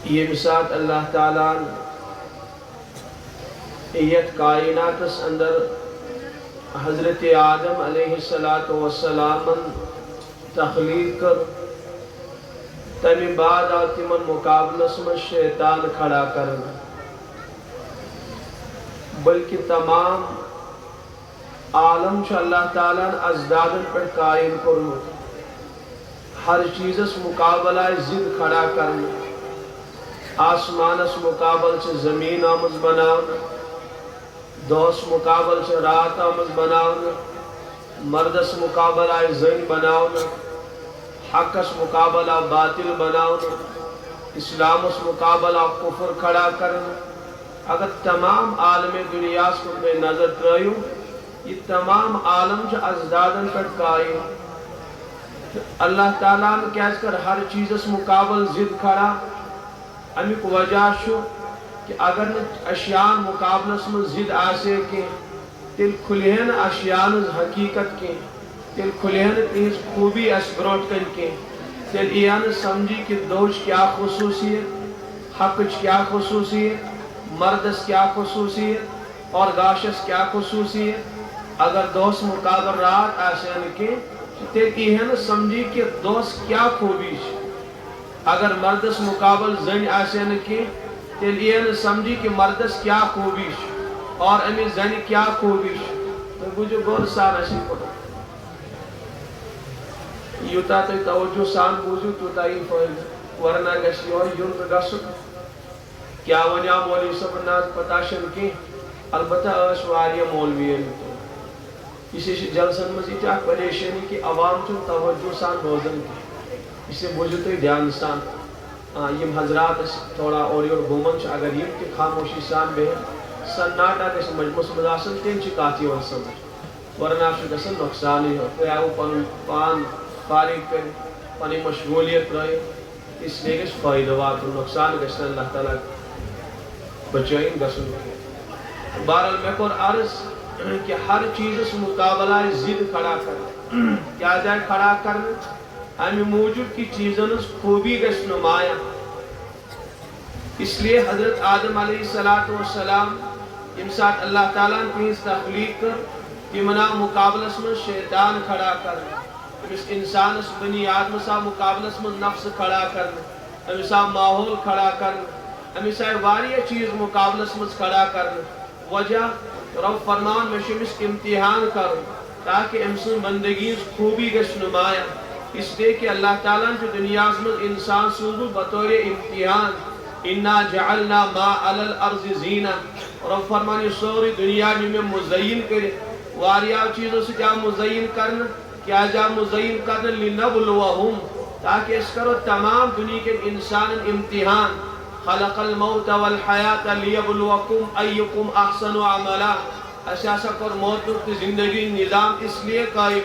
M سات اللہ تعالیٰ یت کائناتس اندر حضرت آدم علیہ السلام تخلیق کر تمہ بعد آو تمن مقابلس من شیطان کھڑا کرنا بلکہ تمام عالم چھ اللہ تعالیٰ ازدادن پر قائم کرمت ہر چیزس مقابلہ ضد کھڑا کرنا آسمانس مقابل چھ زمین آمز بناونا دوس مقابل چھ رات آمز بناونا مردس مقابل آئی زن بناونا حقس مقابل آ باطل بناونا اسلامس مقابل آ کفر کھڑا کرنا اگر تمام عالم دنیا کو بے نظر ترائیو یہ تمام عالم چھ ازدادن پر قائم اللہ تعالیٰ نے کیس کر ہر چیزس مقابل ضد کھڑا امیک وجہ شو کہ اگر اشیاء مقابلس میں ضد آسے کہ تیل کھلین اشیاء حقیقت کے تیل کھلین تیز خوبی اسبروٹ کن کے تیل ایان سمجھی کہ دوش کیا خصوصیت حقچ کیا خصوصیت مردس کیا خصوصیت اور گاشس کیا خصوصیت اگر دوست مقابل رات آسے کے تیل ایان سمجھی کہ دوست کیا خوبیش اگر مردس مقابل زن آسین کی تیل یہ سمجھی کہ مردس کیا خوبیش اور امی زن کیا خوبیش تو بجھو گور سان اسی پڑھو یوتا تو توجہ سان بوجھو تو تائی فائل ورنہ گشی ہوئی یون پر گسو کیا ونیا مولی سب ناز پتاشن کی البتہ اشواری مولوی ہے اسی جلسن مزید چاک پریشنی کی عوام چون توجہ سان بوزن کی اسے بوجھو تو دھیان سان یم حضرات تھوڑا اور گومن اگر یم تہ خاموشی سان بہن سناٹا گھس مجموعس مز آسن تین چھ کات یوان سمجھ ورنہ چھ گژھان نقصان ہی ہو تُہۍ آوٕ پنُن پان فارغ کر پنٕنۍ مشغولیت ترٲیِتھ اس لیے گژھِ فٲیدٕ واتُن نقصان گژھِ نہٕ اللہ تعالیٰ بچٲیِن گژھُن کینٛہہ بہرحال مےٚ کوٚر عرض کہ ہر چیزس مقابلہ ضد کھڑا کرنا کیا جائے کھڑا کرنا امی موجود کی چیزن خوبی گژھِ نمایاں اس لیے حضرت آدم علیہ السلام یم سات اللہ تعالیٰ تہذ تخلیق کر تمنا مقابلس من شیطان کھڑا کر امس انسانس بنی آدمس آ مقابلس من نفس کھڑا کرنا امس آ ماحول کھڑا کرنا امس آئی واریاہ چیز مقابلس من کھڑا کرنا وجہ رب فرمان میں امس امتحان کرو تاکہ امس بندگی خوبی گژھِ نمایاں اس لیے کہ اللہ تعالیٰ جو دنیا میں انسان سوزو بطور امتحان انا جعلنا ما علی الارض زینہ رب فرمانی سوری دنیا میں مزین کرے واریاہ چیزوں سے کیا مزین کرنا کیا جا مزین کرنا لنبلوہم تاکہ اس کرو تمام دنیا کے انسان امتحان خلق الموت والحیات لیبلوکم ایکم احسن عملا ایسا کر موت کی زندگی نظام اس لیے قائم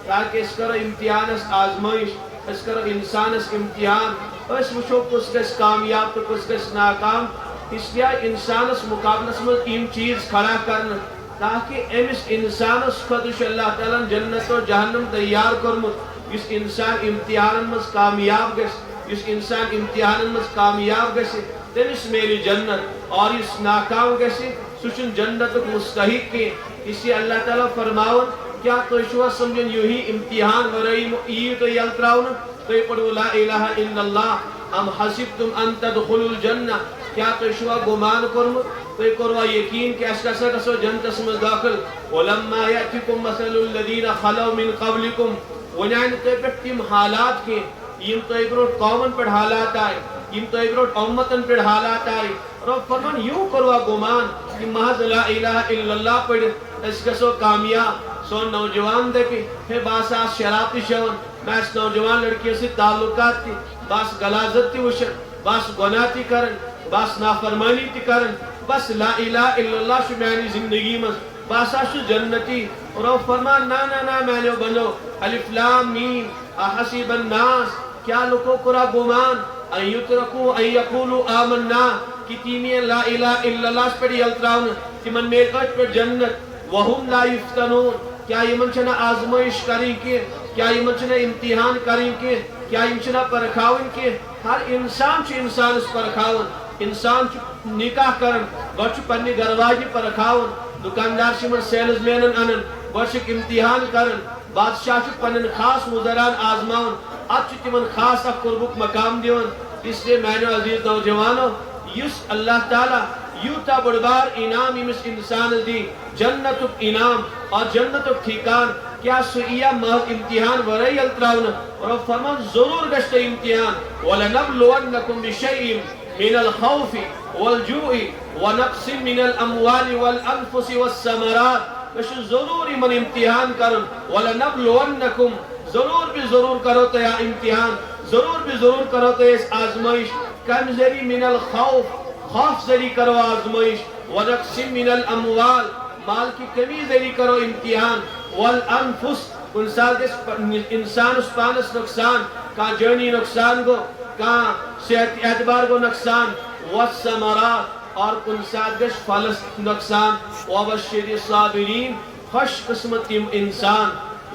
تاکہ اس کرو امتحان اس آزمائش اس کرو انسان اس امتحان اس وچھو کس کس کامیاب تو کس کس ناکام اس لیے انسان اس مقابلس میں ان چیز کھڑا کرنا تاکہ امس انسان اس خدش اللہ تعالیٰ جنت و جہنم تیار کرمت اس انسان امتحان مز کامیاب گس اس انسان امتحان مز کامیاب گسے تمس میری جنت اور اس ناکام گسے سچن جنت مستحق کے اسی اللہ تعالیٰ فرماؤن کیا تو شوہ سمجھن یوہی امتحان ورائی یہ تو یلتراؤن تو یہ پڑھو لا الہ الا اللہ ام حسبتم ان تدخلوا الجنہ کیا تو شوہ گمان کرم تو یہ کروا یقین کہ اس کسا کسو جنت اسم داخل ولما یأتکم مثل الذین خلو من قبلکم ونیان تو پر تم حالات کے یم تو ایبروٹ قومن پر حالات آئے یم تو ایبروٹ امتن پر حالات آئے رب فرمان یوں کروا گمان کہ محض لا الہ الا اللہ پڑھ اس کسو کامیاب سو نوجوان دیکھے ہے باس آس شرابتی شون میں اس نوجوان لڑکیوں سے تعلقات تھی باس غلازت تی وشن باس گناہ تی کرن باس نافرمانی تی کرن بس لا الہ الا اللہ شو میانی زندگی مز باس آشو جنتی اور وہ فرمان نا میں نے بنو الف لام میم احسب الناس کیا لکو کرا گمان ان یترکو ان یقولو آمنا کی تیمین لا الہ الا اللہ پر یلتراؤن کہ من میرکت پر جنت وہم لا یفتنون کیا یہ منچنا آزمائش کریں کہ کیا یہ منچنا امتحان کریں کہ کیا یہ منچنا پرکھاؤں کہ ہر انسان چھ انسانس پرکھاون انسان چھ نکاح کرن گوڑ چھ پنی گرواجی پرکھاون دکاندار چھ من سیلز مینن انن گوڑ چھ امتحان کرن بادشاہ چھ پنن خاص مزران آزماون ات چھ تمن خاص اک قربک مقام دیون اس لیے میانو عزیز نوجوانو یس اللہ تعالی یوتا بڑبار انعام امس انسان دی جنت انعام اور جنت ٹھیکان کیا سوئیا محض امتحان ورائی التراؤن اور فرمان ضرور گشت امتحان وَلَنَبْلُوَنَّكُمْ بِشَيْءٍ مِنَ الْخَوْفِ وَالْجُوءِ وَنَقْصٍ مِنَ الْأَمْوَالِ وَالْأَنفُسِ وَالثَّمَرَاتِ بش ضرور من امتحان کرن وَلَنَبْلُوَنَّكُمْ ضرور بھی ضرور کرو تو یا امتحان ضرور بھی ضرور کرو تو اس آزمائش کم ذری من الخوف خوف ذری کرو آزمائش وَنَقْصٍ مِنَ الْأَمْوَالِ مال کی کمی ذری کرو امتحان والانفس انسان اس پانس نقصان کہاں جرنی نقصان گو کہاں صحت اعتبار گو نقصان والثمرات اور کنسات گش فلس نقصان وبشر الصابرین خوش قسمت انسان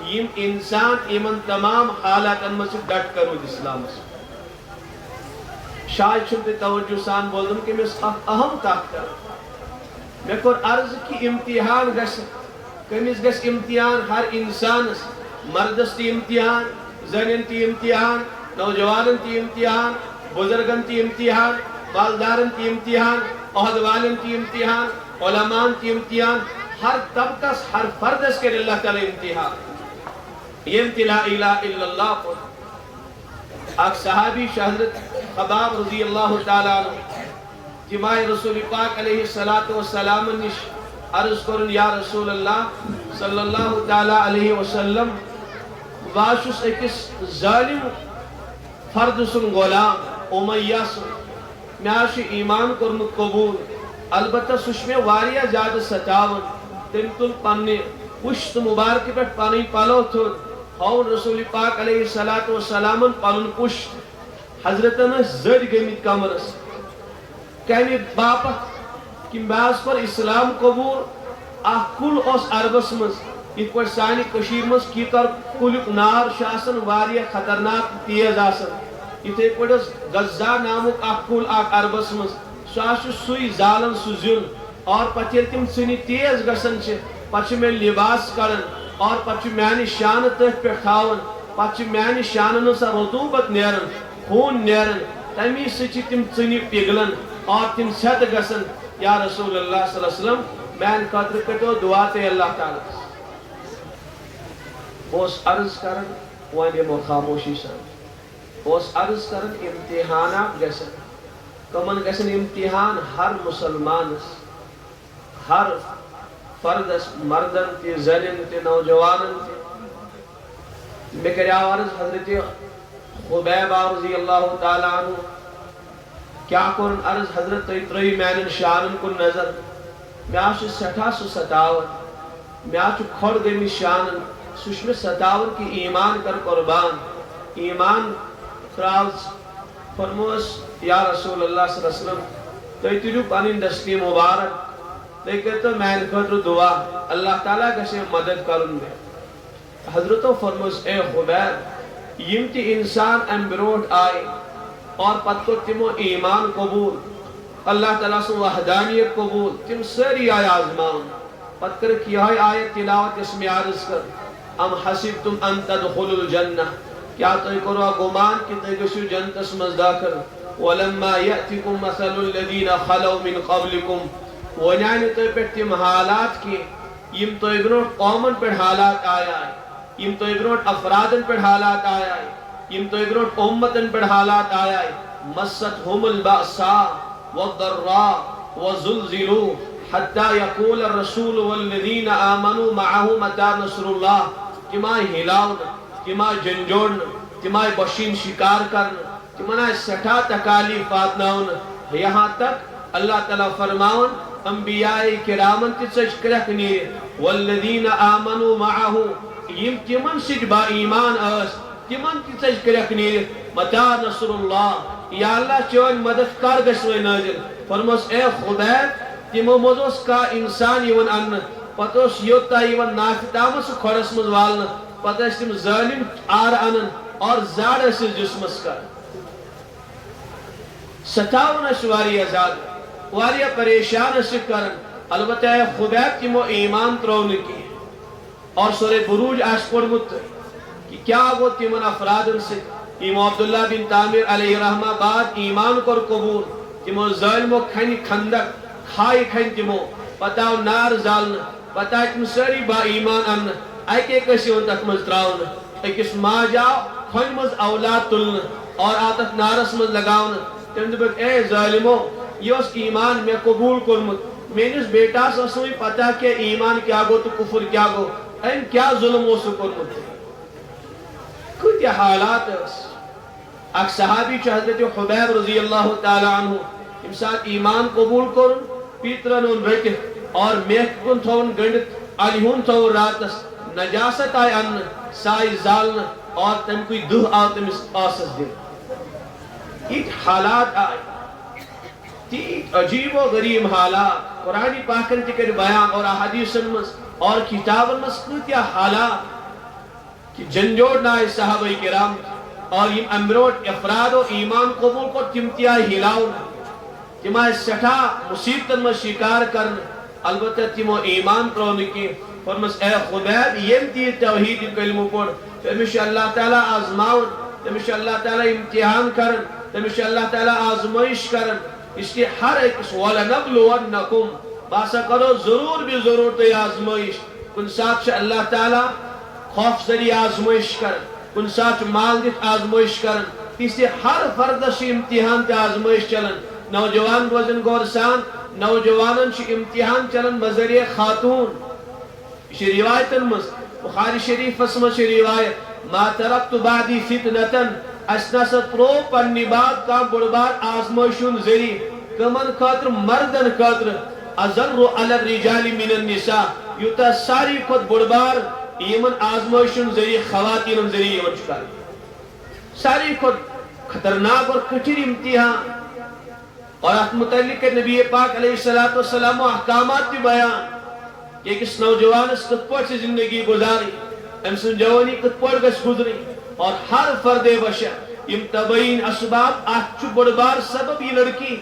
یم انسان ایمن تمام حالات ان سے ڈٹ کرو اسلام سے شاید چھتے توجہ سان بولدم کہ میں اہم طاقت میں کور عرض کی امتحان گش کمیز گش امتحان ہر انسان مردس تی امتحان زنین تی امتحان نوجوانن تی امتحان بزرگن تی امتحان بالدارن تی امتحان عہدوالن تی امتحان علمان تی امتحان ہر طبقہ ہر فردس کے اللہ تعالی امتحان یہ امتلا الہ الا اللہ پر ایک صحابی حضرت خباب رضی اللہ تعالیٰ عنہ جماع رسول پاک علیہ السلام نش عرض کرن یا رسول اللہ صلی اللہ تعالیٰ علیہ وسلم واشس اکس ظالم فرد سن غلام امیہ سن میاش ایمان کرمت قبول البتہ سش میں واریہ زیادہ ستاون تم تل پانے پشت مبارک پر پانی پالو تھو اور رسول پاک علیہ السلام پالن پشت حضرتنا زد گمت کمرس کمی باپت کہ باز پر اسلام قبول کل اس عربس مز یہ پر سانی کشیر مز کی کر کلک نار شاسن واریہ خطرناک تیز آسن یہ پر غزہ نامک کل عربس مز ساش سوئی زالن سزیون اور پتیر تم سنی تیز گسن چھ پچھ میں لباس کرن اور پچھ میانی شان تہ پہ تھاون پچھ میانی شان سا رطوبت نیرن خون نیرن تمی سچی تم سنی پگلن اور تم سید گسن یا رسول اللہ صلی اللہ علیہ وسلم مین قدر کتو دعا تے اللہ تعالی اس عرض کرن وانے خاموشی سان اس عرض کرن امتحانات گسن کمن گسن امتحان ہر مسلمان ہر فردس مردن تی زنن تی نوجوانن تی میں کریا عرض حضرت خبیب رضی اللہ تعالیٰ عنہ کیا کرن عرض حضرت تری مینن شانن کن نظر میں آش سٹھا سو ستاور میں آچ کھوڑ گئی شانن سوش میں ستاور کی ایمان کر قربان ایمان تراؤز فرموس یا رسول اللہ صلی اللہ علیہ وسلم تو تیرو پانی دستی مبارک لیکن تو میں خطر دعا اللہ تعالیٰ کسے مدد کرن دے حضرتو فرموس اے خبیر یم تی انسان امبروٹ آئے اور پت کو تمو ایمان قبول اللہ تعالیٰ سے وحدانیت قبول تم سری آئے آزمان پت کر کیا آئے تلاوت اس میں عرض کر ام حسبتم ان تدخل الجنہ کیا تو کرو گمان کی تیگسو جنت اس مزدہ کر ولما یأتکم مثل الذین خلو من قبلکم ونیانی تو پر تم حالات کی یم تو برونٹ قومن پر حالات آیا ہے یم تو برونٹ افرادن پر حالات آیا ہے یم تو برونٹ امتن پر حالات آیا ہے مستهم البأساء والضراء وزلزلوا حتى يقول الرسول والذین آمنوا معه متى نصر اللہ کما ہلاؤن کما جنجوڑن کما بشین شکار کرن کما سٹھا تکالیفات ناؤن یہاں تک اللہ تعالیٰ فرماؤن انبیاء کرامن تی سچ کرکنی والذین آمنوا معه یم تمن سج با ایمان اس تمن تی سچ کرکنی متا نصر اللہ یا اللہ چون مدد کار گشوی نازل فرموس اے خدا تمو مزوس کا انسان یون ان پتوس یوتا یون نافتامس کھورس مز والن پتہ تم ظالم آر انن اور زاڑ اس جسمس کر ستاون واریاہ زیادہ واریاہ پریشان کرن البتہ خبیب تمو ایمان ترون کی اور سورہ بروج آس پڑھمت کہ کیا گو تمن افرادن سے امام عبداللہ بن تعمیر علیہ رحمہ بعد ایمان کر قبول تمو ظالمو کھنی خندق کھائی کھن تمو پتاو نار زالن پتہ تم ساری با ایمان ان ایک کسی ان تک مز تراؤن ایکس ماں جاؤ کھن مز اولاد تلن اور آتت نارس مز لگاؤن تم دبک اے ظالمو یہ اس ایمان میں قبول کرمت مینس بیٹا سوئی پتہ کہ ایمان کیا گو تو کفر کیا گو این کیا ظلم ہو سکرمت کتی حالات اک صحابی چھ حضرت حبیب رضی اللہ تعالی عنہ امسات ایمان قبول کرن پیترن ان رٹ اور میک کن تھون گنڈت علیہون تھون راتس نجاست آئی ان سائی زالن اور تم کوئی دہ آو تم اس آسس دل ایک حالات آئی تیت عجیب و غریب حالات قرآن پاکن تکر بیان اور احادیثن مز اور کتابن مز کتیا حالات کہ جنجوڑ نائے صحابہ کرام اور یم امروٹ افراد و ایمان قبول کو تمتیا ہلاؤن تمہیں سٹھا مصیبتن میں شکار کرن البتہ تمو ایمان پرون کی فرمس اے خبیب یم تی توحید کلمہ پڑھ تمہیں اللہ تعالیٰ آزماؤن تمہیں اللہ تعالیٰ امتحان کرن تمہیں اللہ تعالیٰ آزمائش کرن اس کے ہر ایک وَلَنَبْلُوَنَّكُمْ باسا کرو ضرور بھی ضرور تے آزمائش کن ساتھ اللہ تعالیٰ خوف ذریعہ آزمائش کرن کن ساتھ مال دیت آزمائش کرن اس سے ہر فردش امتحان تے آزمائش چلن نوجوان روزن گورسان نوجوانن چھ امتحان چلن بذریعہ خاتون اس روایتن مز بخاری شریف اسم چھ روایت ما ترکت بعدی فتنتن اسنست رو پنی بعد کا بڑبار آزمائشون ذریع کمن خاطر مردن خاطر ازر علی الرجال من النساء یوتا ساری خود بڑبار ایمن آزمائشون ذریع خواتین ذریع ایمن چکا ساری خود خطرناک اور کچھر امتحان اور اس متعلق نبی پاک علیہ السلام و احکامات کی بیان کہ ایک اس نوجوان اس کتپوٹ سے زندگی گزاری امسن جوانی کتپوٹ گس گزری اور ہر فرد بشر یم تبین اسباب اچھو بڑبار سبب یہ لڑکی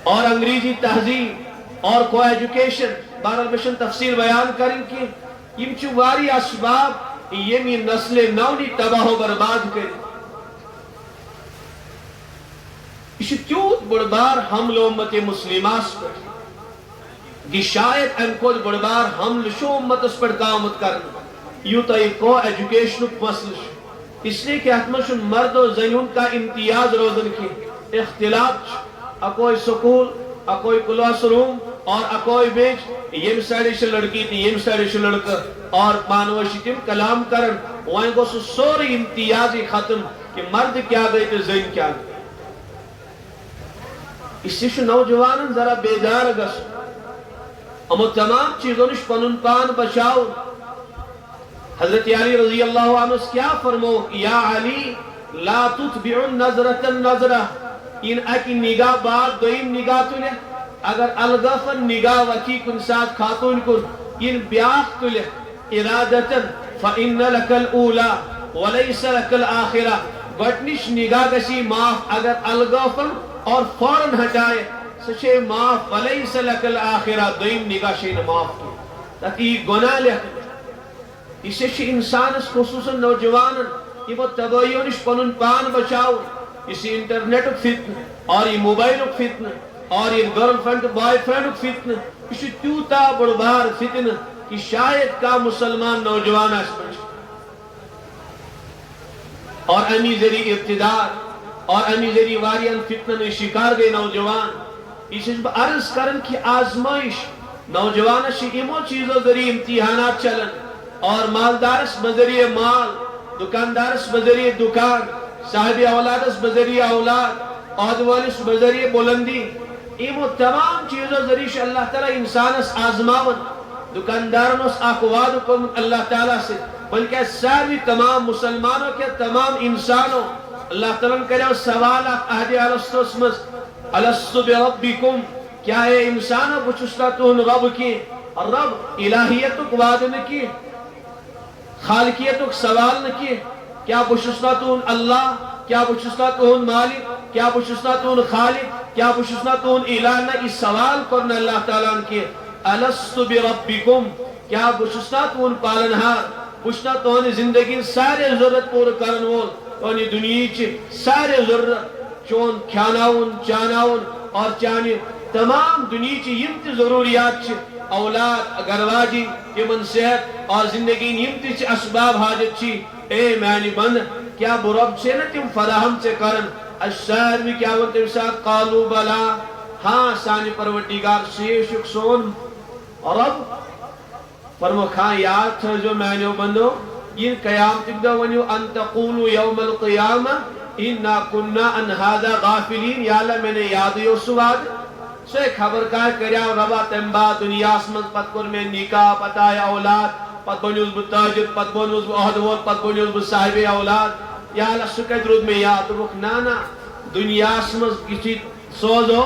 اور انگریزی تہذیب اور کو ایجوکیشن بہرحال بشن تفصیل بیان کریں کہ یم چو واری اسباب یم یہ نسل نونی تباہ و برباد کریں اس تیوت بڑبار حمل امت مسلمات پر کہ شاید ان کو بڑبار حمل شو امت اس پر قامت کرنا یوتا ایک کو ایجوکیشن مسئلہ اس لیے کہ اتمشن مرد و زنون کا امتیاز روزن کی اختلاف اکوئی سکول اکوئی کلاس روم اور اکوئی بیچ یم سائڈ سے لڑکی تھی یم سائڈ سے لڑکا اور پانوشی تیم کلام کرن وہیں کو سوری امتیازی ختم کہ مرد کیا گئی تو زن کیا گئی اس سے نوجوانن ذرا بیدار گس اما تمام چیزوں نش پنن پان بچاؤ حضرت علی رضی اللہ عنہ کیا فرمو یا علی لا تتبع نظرة نظرہ ان اکی نگاہ بعد دویم نگاہ تلے اگر الغفن نگاہ وکی کن ساتھ خاتون کن ان بیاخ تلے ارادتا فإن لك الأولى وليس لك الآخرة گٹنش نگاہ گسی معاف اگر الغفن اور فوراں ہٹائے سچے معاف ولیس لک الآخرہ دویم نگاہ شین معاف کی تاکہ یہ گناہ لے اسے چھ انسان اس خصوصا نوجوانن یہ وہ تباہیونش پنن پان بچاؤ اسی انٹرنیٹ فتن اور یہ موبائل فتن اور یہ گرل فرینڈ بوائے فرینڈ فتن اسی تیوتا بڑبار فتن کہ شاید کا مسلمان نوجوان اس بچ اور امی ذریع ابتدار اور امی ذریع واریان فتنہ شکار گئے نوجوان اسے عرض کرن کی آزمائش نوجوان شکیموں چیزوں ذریع امتحانات چلن اور مالدارس بذریع مال دکاندارس بذریع دکان صاحب اولادس بذریع اولاد عہدوالس بذریع بلندی ایمو تمام چیزوں ذریع اللہ تعالیٰ انسانس آزماون دکاندارنس آقواد کو اللہ تعالیٰ سے بلکہ ساری تمام مسلمانوں کے تمام انسانوں اللہ تعالیٰ کرے سوال اہدی عرصتوس مز الستو بربکم کیا ہے انسانوں بچستا تو ان رب کی رب الہیتک وعد نکی خالقیتک سوال نکی کیا بچستا تو ان اللہ کیا بچستا تو ان مالک کیا بشسنا تون خالق کیا بشسنا تون الہ نہ اس سوال کرنا اللہ تعالیٰ کے الستو بربکم کیا بشسنا تون پالنہار بشنا تون زندگی سارے ضرورت پور کرن وول تونی دنیا چی سارے ضرورت چون کھاناون چاناون اور چانی تمام دنیا چی یم ضروریات چی اولاد گرواجی تمن صحت اور زندگی یم تی اسباب حاجت چی اے معنی بند کیا برب سے نا تم فراہم سے کرن الشاعر بھی کیا ون تم ساتھ قالو بلا ہاں سانی پروردگار شیشک سون رب فرمو کھاں یاد تھا جو معنی بندو یہ قیام تک دو ونیو ان تقولو یوم القیامہ انا کننا ان هذا غافلین یا اللہ میں نے یاد یو سواد سے خبر کا کریا ربا تنبا دنیا اسمت پت کر میں نکاح پتا اولاد پت بنیوز بو تاجر پت بنیوز بو عہدوت پت بنیوز بو صاحب اولاد یا اللہ سکت رود میں یاد بک نانا دنیا اسمت کسی سوزو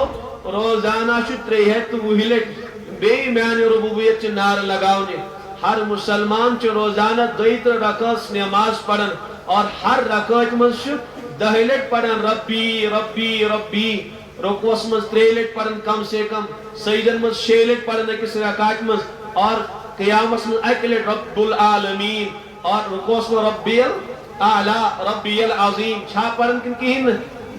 روزانہ شو تریہت وہلٹ بے میانی ربوبیت چی نار لگاؤنے ہر مسلمان چی روزانہ دویتر رکھس نماز پڑھن اور ہر رکھت منشو دہلٹ پڑھن ربی ربی ربی رکوس مز تریلٹ پڑھن کم سے کم سیدن مز شیلٹ پڑھن کس رکاٹ مز اور قیامت مز اکلٹ رب العالمین اور رکوس مز ربی الاعلا ربی العظیم چھا پڑھن کن کہین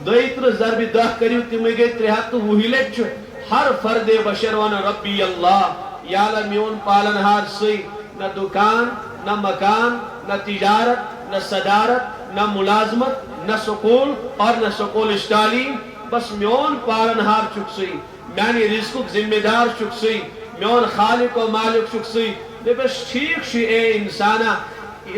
دویتر ضربی دہ کریو تمہیں گئی تریہت وہلٹ چھو ہر فرد بشر وانا ربی اللہ یا اللہ میون پالنہار سی نہ دکان نہ مکان نہ تجارت نہ صدارت نہ ملازمت نہ سکول اور نہ سکول تعلیم بس میون پالنہار چک سی میانی رزقک ذمہ دار چک سی میون خالق و مالک چک سی بس ٹھیک شی اے انسانا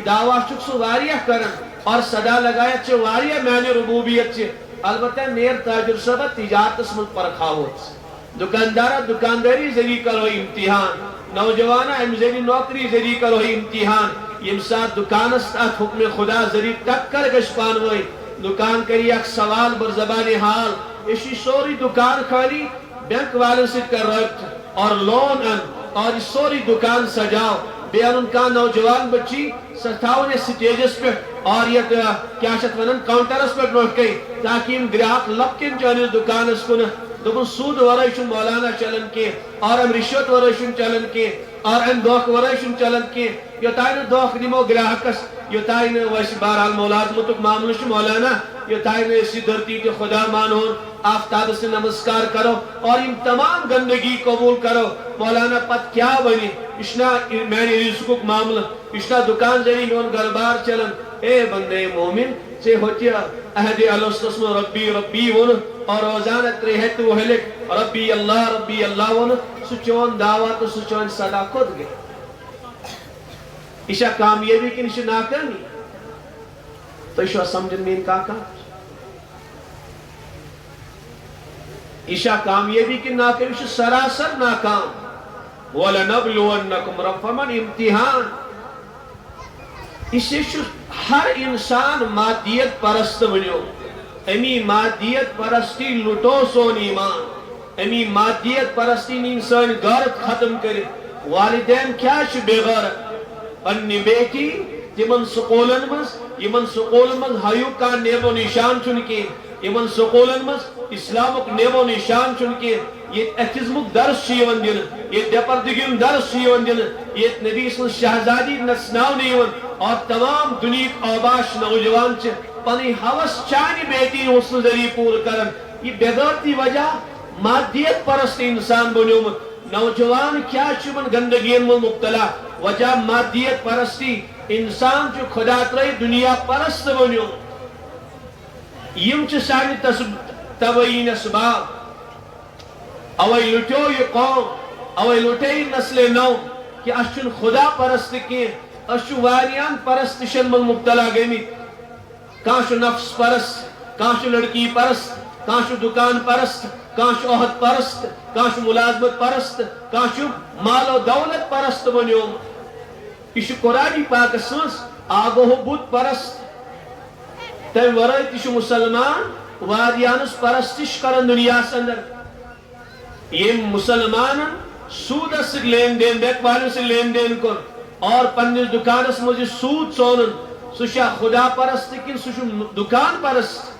دعویٰ چک سو واریہ کرن اور صدا لگایا چھے واریہ میانی ربوبیت چھے البتہ نیر تاجر صبح تجارت اسمت پر کھاوت دکاندارہ دکانداری ذریع کرو امتحان نوجوانہ امزیدی نوکری ذریع کرو امتحان یم ساتھ دکان استاد حکم خدا ذریع تک کر گشپان ہوئی دکان کری ایک سوال بر زبان حال اسی سوری دکان کھالی بینک والے سے کر ربط اور لون ان اور سوری دکان سجاؤ بیان ان کا نوجوان بچی ستاؤں نے سٹیجز پہ اور یہ کیا شت ونن کاؤنٹرس پہ نوٹ گئی تاکہ ان گراہک لپکن چاہنے دکان اس کو دبن سود ورائشن مولانا چلن کے اور ام رشوت ورائشن چلن کے اور ام دوخ ورائشن چلن کے یوتائن دوخ نمو گراہکس یوتائن ویسی بارحال مولاد متک معاملش مولانا یوتائن اسی دھرتی کے خدا مانون آفتاب سے نمسکار کرو اور ان تمام گندگی قبول کرو مولانا پت کیا بنی اشنا مینی رزقک معاملہ اشنا دکان زنی نون گربار چلن اے بندے مومن سے ہوتی اہد علوستسم ربی ربی ون اور روزانہ تریہت وحلک ربی اللہ ون سچون دعوات و سچون صدا خود گئے اشا کامیابی کی نشہ ناکامی تو اشا سمجھن میں انکا کا اشا کامیابی کی ناکامی اشا سراسر ناکام وَلَنَبْلُوَنَّكُمْ رب فرمان امتحان اسے ہر انسان مادیت پرست بنیو امی مادیت پرستی لٹو سون ایمان امی مادیت پرستی انسان غرق ختم کرے والدین کیا بے غرق پنی بیٹی یمن سکولن مز ہایو کا نیب و نشان چنکے یمن سکولن مز اسلامک نیب و نشان چنکے یہ ایتھزمک درس شیون دن یہ دیپردگیم درس شیون دن یہ نبی اسم شہزادی نسناو نیون اور تمام دنیا آباش نوجوان چھ پنی حوث چانی بیٹی حسن ذریع پور کرن یہ بیدارتی وجہ مادیت پرست انسان بنیوم نوجوان کیا چمن گندگین میں مبتلا وجہ مادیت پرستی انسان جو خدا ترائی دنیا پرست بنیوم یم چھ سانی تبعین اسباب اوئی لٹو یہ قوم اوئی لٹی نسل نو کہ اشن خدا پرست کی اشو واریان پرستشن من مبتلا گئی کانشو نفس پرست کانشو لڑکی پرست کانشو دکان پرست کانشو عہد پرست کانشو ملازمت پرست کانشو مال و دولت پرست بنیوم اشو قرآنی پاک سنس آگو بود پرست تیم ورائیت اشو مسلمان واریانس پرستش کرن دنیا سندر یہ مسلمان سود سے لین دین بیک والوں سے لین دین کر اور پنیس دکان اس مجھے سود سونن سوشا خدا پرست کن سوشا دکان پرست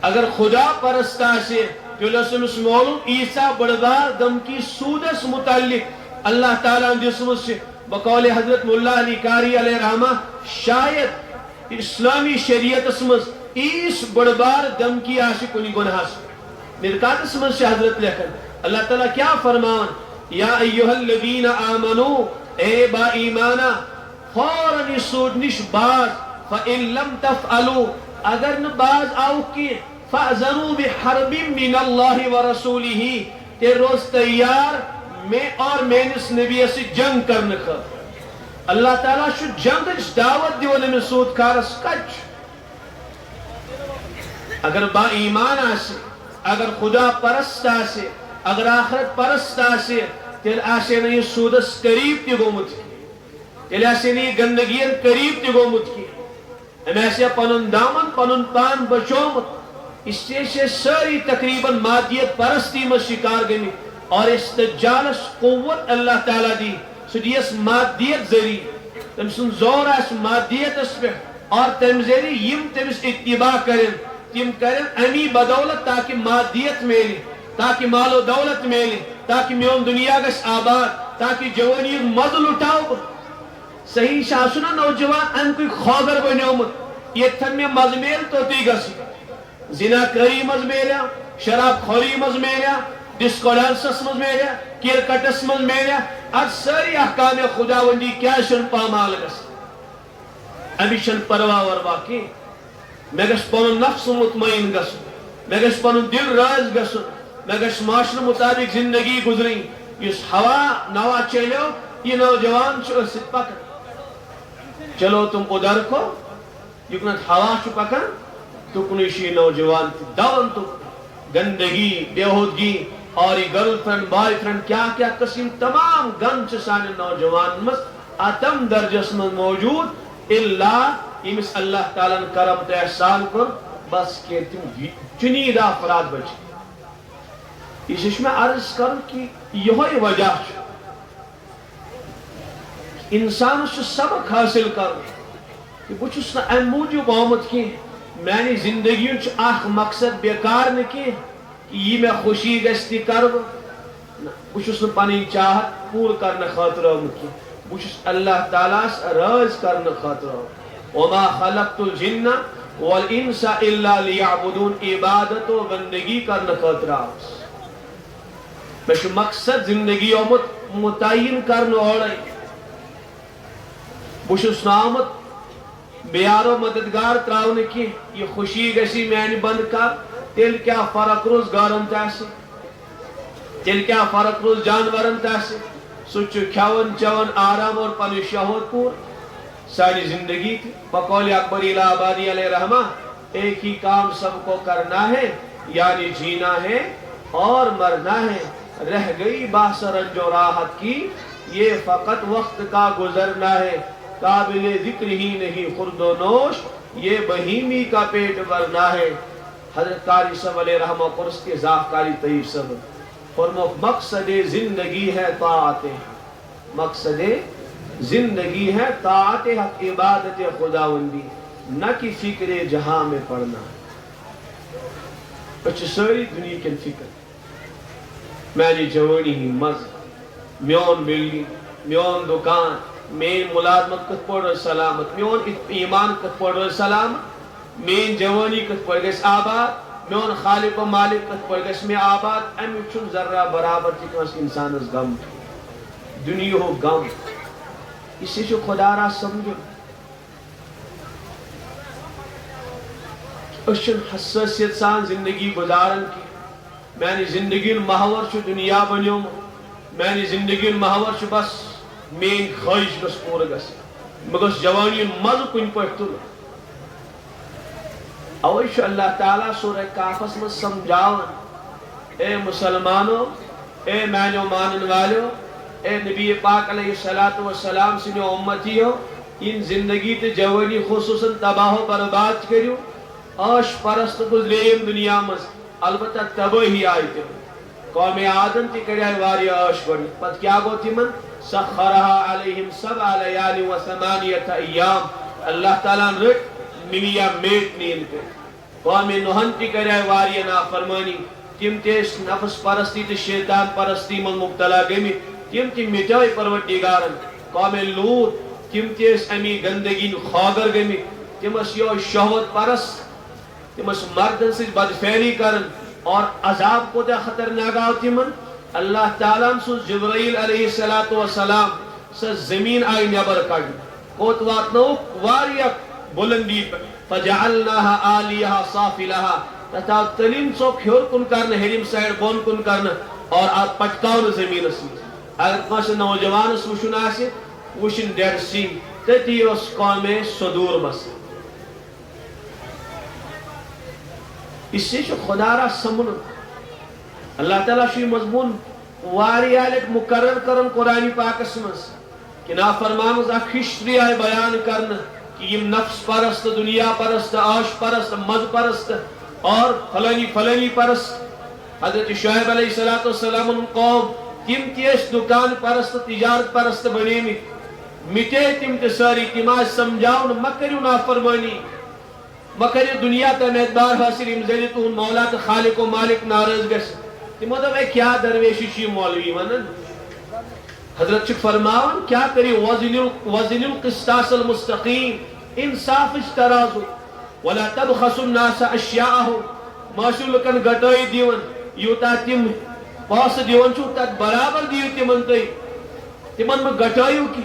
اگر خدا پرست آسے تیل امس معلوم عیسیٰ بڑبار دم کی سودس متعلق اللہ تعالیٰ دسمس بقول حضرت ملا علی قاری علیہ رحمہ شاید اسلامی شریعت اسمس ایس بڑبار دم کی آشی کنی گناہس مرکات اسمس حضرت لکھن اللہ تعالیٰ کیا فرمان یا ایوہ الذین آمنو اے با ایمانا فوراً سود نش باز فَإِن لَمْ تَفْعَلُوا اگر نہ باز آؤ کی فَأْذَنُوا بِحَرْبٍ مِّنَ اللَّهِ وَرَسُولِهِ تے روز تیار میں اور مینس نبی سے جنگ کرنے کا اللہ تعالیٰ شو جنگ دعوت دیونے میں سود کارس کچ اگر با ایمان آسے اگر خدا پرست آسے اگر آخرت پرست آسے تیل آسے نہیں سودس قریب تی گومت کی تیل آسے نہیں گندگیر قریب تی گومت کی ہم ایسے پنن دامن پنن پان بچومت اس سے ساری تقریباً مادیت پرستی میں شکار گئی اور اس دجالس قوت اللہ تعالیٰ دی سدیس مادیت ذری تم سن زور اس مادیت اس پہ اور تم ذری یم تمس اتباع کریں تم کریں امی بدولت تاکہ مادیت میلی تاکہ مال و دولت میلی تاکہ میون دنیا گس آباد تاکہ جوانی مزل اٹھاؤ صحیح شاسنا نوجوان ان کوئی خوگر بنیومت یہ تھن میں مزمیل تو تی گس زنا کری مزمیلیا شراب خوری مزمیلیا ڈسکو ڈانسس مزمیلیا کرکٹس مزمیلیا اب ساری احکام خداوندی کیا شن پامال گس ابھی شن پروا وروا کی میں گس پنن نفس مطمئن گس میں گس پنن دل راز گس میں گس معاشر مطابق زندگی گزری اس ہوا نوا چلیو یہ نوجوان ست پکن چلو تم ادھر کو یکنت ہوا چھ پکن تو کنیشی نوجوان دون تو گندگی بیہودگی اور یہ گرل فرینڈ بوائے فرینڈ کیا قسم تمام گن سانے نوجوان مس اتم درجس من موجود اللہ یمس اللہ تعالیٰ کرم تو احسان کر بس کہ تم چنید افراد بچ اس میں عرض کر کہ یہ وجہ انسان سے سبق حاصل کر کہ بچس نا ام موجود آمد کی میانی زندگی اخ مقصد بیکار نکی کہ یہ میں خوشی گشتی کر بچس نا پانی چاہت پور کرنے خاطر آمد کی بچس اللہ تعالیٰ سے راز کرنے خاطر آمد وما خلقت الجن والانس الا ليعبدون عبادت و بندگی کرنے خاطر آمد میں مقصد زندگی آمد متعین کرنے اوڑائی بچس نا آمد بیارو مددگار تراؤنے کی یہ خوشی گسی میانی بند کر تیل کیا فرق روز گارن تیسے تیل کیا فرق روز جانورن تیسے سچو کھاون چون آرام اور پنی شہوت پور ساری زندگی تھی بقول اکبر الہ آبادی علیہ رحمہ ایک ہی کام سب کو کرنا ہے یعنی جینا ہے اور مرنا ہے رہ گئی بحث رنج و راحت کی یہ فقط وقت کا گزرنا ہے قابل ذکر ہی نہیں خرد و نوش یہ بہیمی کا پیٹ بھرنا ہے حضرت قاری صاحب علیہ رحمہ قرص کے ذاق قاری طیب صاحب فرمو مقصد زندگی ہے طاعت مقصد زندگی ہے طاعت حق عبادت خداوندی نہ کہ فکر جہاں میں پڑنا بچ ساری دنیا کے فکر میری جوانی ہی مز میون بلی میون دکان مین ملازمت کت پڑ سلامت میون ایمان کت پڑ سلامت مین جوانی کت پڑ گس آباد میون خالق و مالک کت پڑ گس میں آباد امی چون ذرہ برابر چکس انسان اس غم دنیا ہو غم اسی جو خدا را سمجھو اشن حساسیت سان زندگی گزارن کی میں نے زندگی محور چو دنیا بنیوں میں نے زندگی محور چو بس مین خواہش گس پور گس مگس جوانی مز کن پہ اوش اللہ تعالیٰ سورہ کافس میں سمجھاون اے مسلمانوں اے مینو مانن والو اے نبی پاک علیہ السلام سنو امتیو ان زندگی تے جوانی خصوصاً تباہ و برباد کریو آش پرست گزریم دنیا مز البتہ تباہی آئی تے قوم آدم تی کریائی واری آش بڑی پت کیا گو تی من سخرها علیہم 7 لیال و 8 ایام اللہ تعالیٰ رٹ ملیا میٹ نیل پہ قوم نوحن تہ کرے واریاہ نافرمانی تم تہ نفس پرستی تہ شیطان پرستی من مبتلا گمی تم تہ مٹائی پروردگارن قوم لوط تم تہ امی گندگی خاگر گمی تم یہ شہوت پرست تم مردن سی بدفعلی کرن اور عذاب کوتہ خطرناک آو تمن اللہ تعالیٰ سن جبرائیل علیہ السلام سہ زمین آئی نبر کڑ کوت واتنو واریہ بلندی فجعلناها آلیہا صافلہا تتا تلیم چوک ہور کن کرنا ہریم سائڈ بون کن کرنا اور آپ پٹکاؤن زمین اس میں اگر کانس نوجوان اس وشن آسے وشن ڈیڈ سی تتی اس قوم صدور بس اس سے جو خدا را سمن اللہ تعالیٰ شوی مضمون واری آلت مقرر کرن قرآن پاک اسمس کہ نافرمانز اک ہسٹری آئے بیان کرنا کہ یہ نفس پرست دنیا پرست آش پرست مز پرست اور فلانی پرست حضرت شعیب علیہ السلام قوم تم تیش دکان پرست تجارت پرست بنے میں مٹے تم تساری تم آج سمجھاؤن مکریو نافرمانی مکریو دنیا تا اعتبار حاصل امزلی تو ان مولا تا خالق و مالک ناراض گس تم مطلب ہے کیا درویشی شی مولوی منن حضرت چک فرماؤن کیا کری وزن القسطاس المستقیم انصاف اشترازو ولا تبخسوا الناس اشیاءهم ماشو لکن گٹائی دیون یوتا تم پاس دیون چھو تک برابر دیو تمن تی تمن میں گٹائیو کی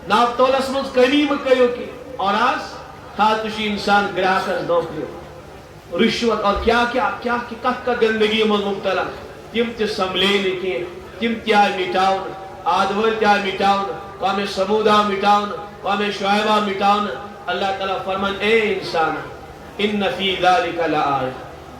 ناف تولس منز کمی میں کئیو کی اور آس خاتشی انسان گراہ کر نوکریو رشوت اور کیا کا گندگی میں مبتلا تم تی سملینے کی تم تی آئی مٹاؤن آدول تی آئی مٹاؤن قوم سمودہ مٹاؤن قوم شعیبہ مٹاؤن اللہ تعالیٰ فرمان اے انسان ان فی ذالک لآیہ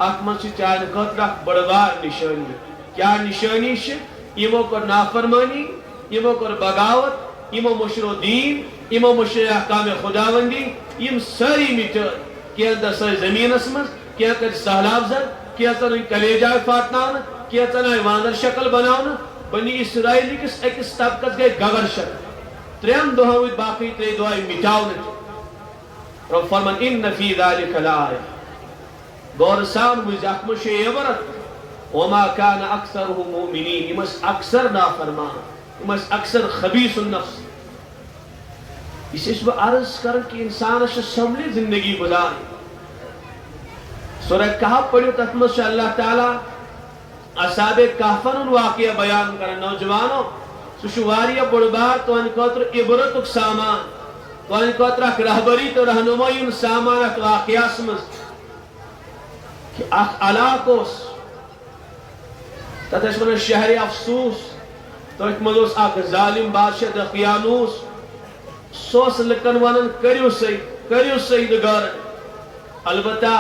اکمن سے چاہن قطرہ بڑوار نشانی کیا نشانی سے ایمو کر نافرمانی ایمو کر بغاوت ایمو مشر دین ایمو مشر احکام خداوندی یم ساری میٹر کیا اندر ساری زمین اسمس کیا کر سہلاب زر کیا تنوی کلیجہ فاتناؤن کیا تنوی واندر شکل بناؤن بنی اسرائیلی کس ایک طبقت گئے گگر شکل تریم دوہوی باقی تری دعائی مٹاؤن رب فرمان ان فی ذالک لآیہ گورسان مجھے اکمش عبرت وما کان اکثرهم مؤمنین امس اکثر نافرمان امس اکثر خبیث النفس اس وہ عرض کر کہ انسان اس سملی زندگی گزار سورہ کہف پڑھو تتمس اللہ تعالی اصحاب کہفن واقعہ بیان کر نوجوانوں سشواریہ بڑبار تو ان کوتر عبرتک سامان تو ان کوتر اک رہبری تو رہنمائی ان سامان اک واقعہ سمز کہ اک علاقوس تتش من شہر افسوس تو ایک مدوس اک ظالم بادشاہ دقیانوس سوس لکن ونن کریو سید گارن البتہ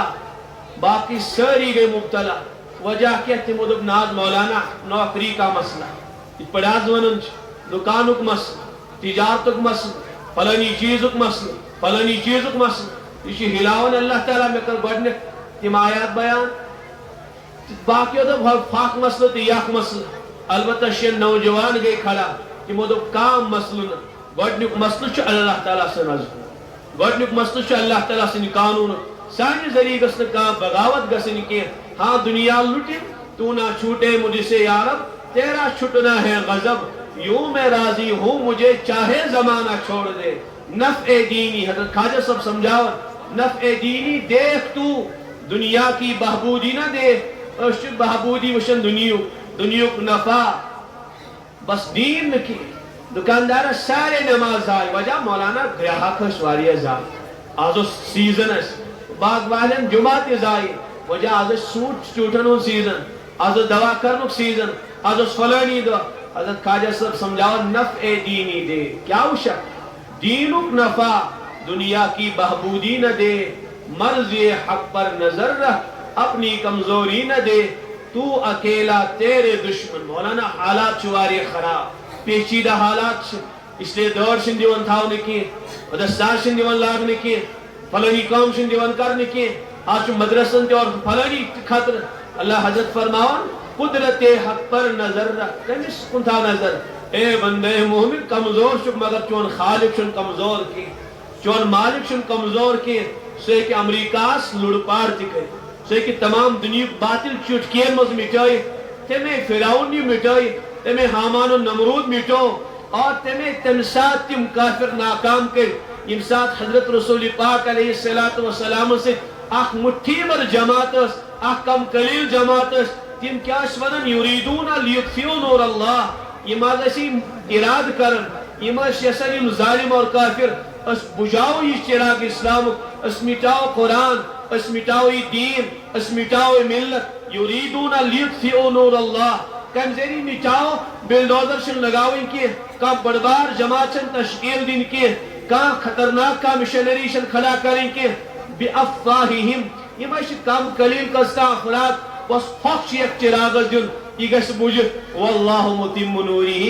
باقی ساری گئی مبتلا وجہ کہتے مدب ناز مولانا نوکری کا مسئلہ پڑھاز ونن دکانک مسئلہ تجارتک مسئلہ فلانی چیزک مسئلہ یہ ہلاون اللہ تعالیٰ میں کر بڑھنے تم آیات بیان باقی ہوتا فاق مسئلہ تو یک مسئلہ البتہ شین نوجوان گئی کھڑا کہ مدب کام مسئلہ گوڑنک مسئلہ چھو اللہ تعالیٰ سے نظر گوڑنک مسئلہ چھو اللہ تعالیٰ سے قانون سانی ذریعہ گسن کا بغاوت گسن کی ہاں دنیا لٹی تو نہ چھوٹے مجھ سے یا رب تیرا چھٹنا ہے غضب یوں میں راضی ہوں مجھے چاہے زمانہ چھوڑ دے نفع دینی حضرت خواجہ سب سمجھاؤ نفع دینی دیکھ تو دنیا کی بہبودی نہ دیکھ بہبودی وشن دنیا کو نفع بس دین کی دکاندار سارے نماز آئی وجہ مولانا گراہک شواریہ زائی آزو سیزن ہے باغ والن جماعت زائی وجہ آزو سوٹ چوٹنوں سیزن آزو دوا کرنک سیزن آزو فلانی دو حضرت خواجہ صاحب سمجھاؤ نفع دینی دے کیا وشا دینک نفع دنیا کی بہبودی نہ دے مرض حق پر نظر رکھ اپنی کمزوری نہ دے تو اکیلا تیرے دشمن مولانا حالات چواری خراب پیچیدہ حالات اس لیے دور شن دیون تھاو نکی ودستار شن دیون لاغ نکی فلانی قوم شن دیون کر نکی آج مدرسن تے اور فلانی خطر اللہ حضرت فرماؤن قدرت حق پر نظر رکھ کمیس کن تھا نظر اے بندے مومن کمزور شک مگر چون خالق شن کمزور کی چون مالک شن کمزور کی سہ کہ امریکہ لڑ پار تک سہ کہ تمام دنیا باطل چٹکین مز مٹائی تمہیں فرعون مٹائی تمہیں حامان و نمرود مٹو اور تمہیں سات تم کافر ناکام کر یم سات حضرت رسول پاک علیہ السلام سے اخ مٹھی بر جماعت اخ کم قلیل جماعت تم کیا ونان یریدون لیطفئوا نور اللہ یم اراد کرن یم یسن یم ظالم اور کافر اس بجاؤ یہ چراغ اسلام اس مٹاؤ قرآن اس مٹاؤ دین اس مٹاؤ ملت یریدون لیطفئوا نور اللہ کم ذریعہ مٹاؤ بلڈوزر شن لگاویں کی کا بڑبار جماعت شن تشکیل دین کی کا خطرناک کا مشنری شن کھڑا کریں کی بی افواہہم یہ کم قلیل کستا افراد بس فخش یک چراغ دن یہ گس بوجھ واللہ متم نورہ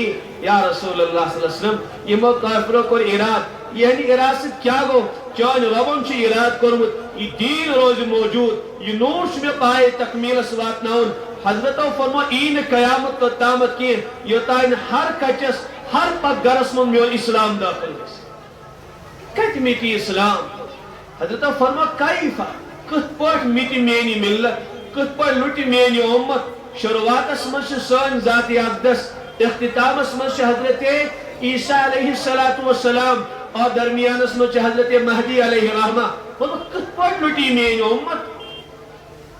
یا رسول اللہ صلی اللہ علیہ وسلم یہ کافروں کو اراد یعنی اراد سے کیا گو چون ربن چھ اراد کرمت یہ دین روز موجود یہ نور چھ میں پائے تکمیل واتناؤن حضرت فرما این قیامت تو تامت کی یوتا ان ہر کچس ہر پک گرس من میون اسلام داخل گس کت میتی اسلام حضرت فرما کیفا کت پاٹ میتی مینی ملت کت پاٹ لٹی مینی امت شروعات اسمن سے سن ذات اقدس اختتام اسمن سے حضرت عیسیٰ علیہ السلام اور درمیان اسمن سے حضرت مہدی علیہ الرحمہ فرما کت پاٹ لٹی مینی امت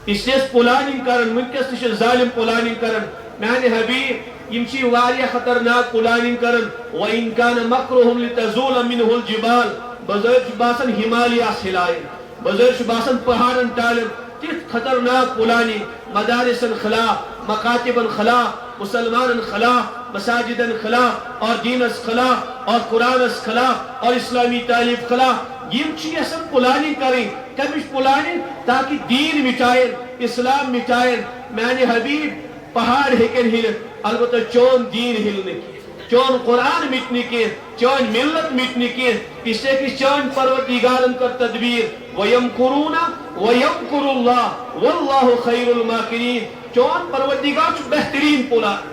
اس لیے پلاننگ کرن منکس تش ظالم پلاننگ کرن میانے حبیب یم چھ واریاہ خطرناک پلاننگ کرن وَإِن كَانَ مَكْرُهُمْ لِتَزُولَ مِنْهُ الْجِبَالِ بظاہر چھ باسن ہمالیاس ہلائیں بظاہر چھ باسن پہاڑن ٹالن تیت خطرناک پلاننگ مدارسن خلا مکاتبن خلا مسلمانن خلا مساجدن خلا اور دینس خلا اور قرآنس خلا اور اسلامی تعلیم خلا یم چھ یسن پلاننگ کریں کمیش پلاننگ تاکہ دین مٹائیں اسلام مٹائیں میانے حبیب پہاڑ ہکن ہل البتہ چون دین ہلنے کی چون قرآن مٹنے کی چون ملت مٹنے کی اس سے کہ چون پروردگارن کا تدبیر وَيَمْكُرُونَ وَيَمْكُرُ اللَّهُ وَاللَّهُ خَيْرُ الْمَاكِرِينَ چون پروردگار چھ بہترین پلان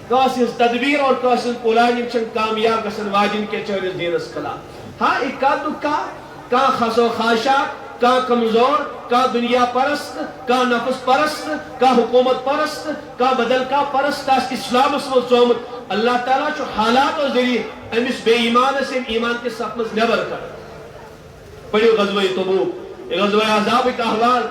کاسز تدبیر اور کاسز پلاننگ چھ کامیاب گسن واجن کے چورس دینس خلاف ہاں اکا دکا کا خس و خاشاک کا کمزور کا دنیا پرست کا نفس پرست کا حکومت پرست کا بدل کا پرست اس اسلام اسم صومت اللہ تعالیٰ چو حالات و ذریعے امس بے ایمان سے ایمان کے سپمز نیبر کر پڑھو غزوہ تبوک غزوہ عذاب کا احوال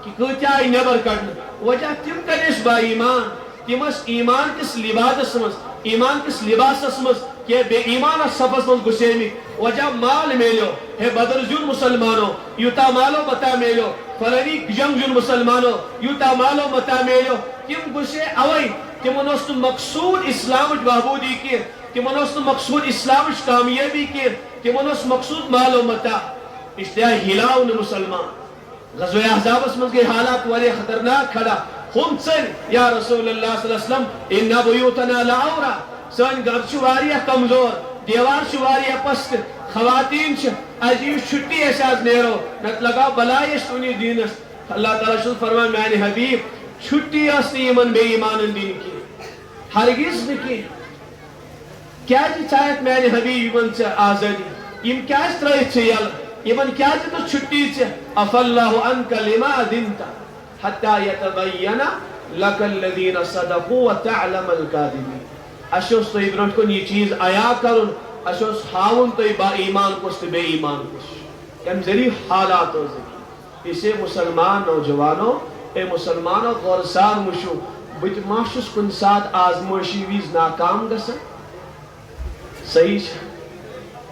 کہ کتیا ہی نیبر کرنا وجہ تم کنیش با ایمان تم اس ایمان کس لباس اسمز ایمان کس لباس اسمز کہ بے ایمان سفس من گسیمی وجہ مال میلو ہے بدر جن مسلمانوں یوتا مالو متا میلو فلانی جنگ جن مسلمانوں یوتا مالو متا میلو تم گسے اوئی تمن اس مقصود اسلامچ بہبودی کی تمن اس مقصود اسلامچ کامیابی کی تمن اس مقصود مالو متا اس لیے ہلاؤ نے مسلمان غزوہ احزاب اس من کے حالات والے خطرناک کھڑا ہم چل یا رسول اللہ صلی اللہ علیہ وسلم ان بیوتنا لعورا سن گھر شواریہ کمزور دیوار شواریہ پست خواتین عجیب چھٹی احساس نیرو نت لگا بلائش تونی دینس اللہ تعالیٰ شد فرمائے میانے حبیب چھٹی اسنی ایمن بے ایمان دین کی ہرگز نکی کیا جی چاہت میانے حبیب ایمن سے آزادی یم کیا اس طرح چھے یل ایمن کیا جی تو چھٹی چھے اف اللہ انکا لما دنتا حتی یتبین لک الذین صدقوا وتعلم الکاذبین اشوس تو ابراہیم کو یہ چیز آیا کرن اشوس ہاون تو با ایمان کس بے ایمان کس کم ذریع حالات ہو ذریع اسے مسلمان نوجوانوں اے مسلمانوں غورسان مشو بچ ماشس کن ساتھ آزموشی ویز ناکام گسن صحیح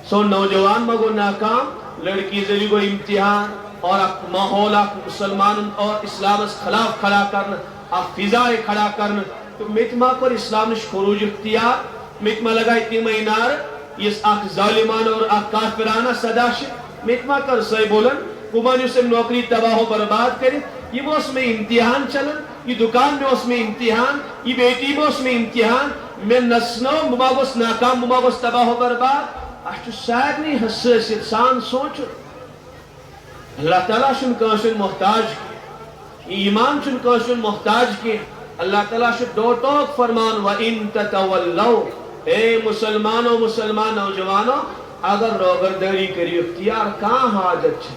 سو نوجوان مگو ناکام لڑکی ذریع کو امتحان اور ماحول مسلمان اور اسلام اس خلاف کھڑا کرنا آپ فضائے کھڑا کرنا تو متما پر اسلام نش خروج اختیار متما لگا اتنی مہینار یہ آخ ظالمان اور آخ کافرانہ صداش متما کر سوئے بولن کمانی اسے نوکری تباہ و برباد کرے یہ وہ اس میں امتحان چلن یہ دکان میں اس میں امتحان یہ بیٹی میں اس میں امتحان میں نسنو مماغس ناکام مماغس تباہ و برباد اشتو ساگ نہیں حساس انسان سوچ اللہ تعالیٰ شن کانشن محتاج کی ایمان شن کانشن محتاج کی اللہ تعالیٰ شن دو ٹوک فرمان وَإِن تَتَوَلَّوْا اے مسلمانوں مسلمان نوجوانوں اگر روگرداری کری اختیار کہاں حاجت ہے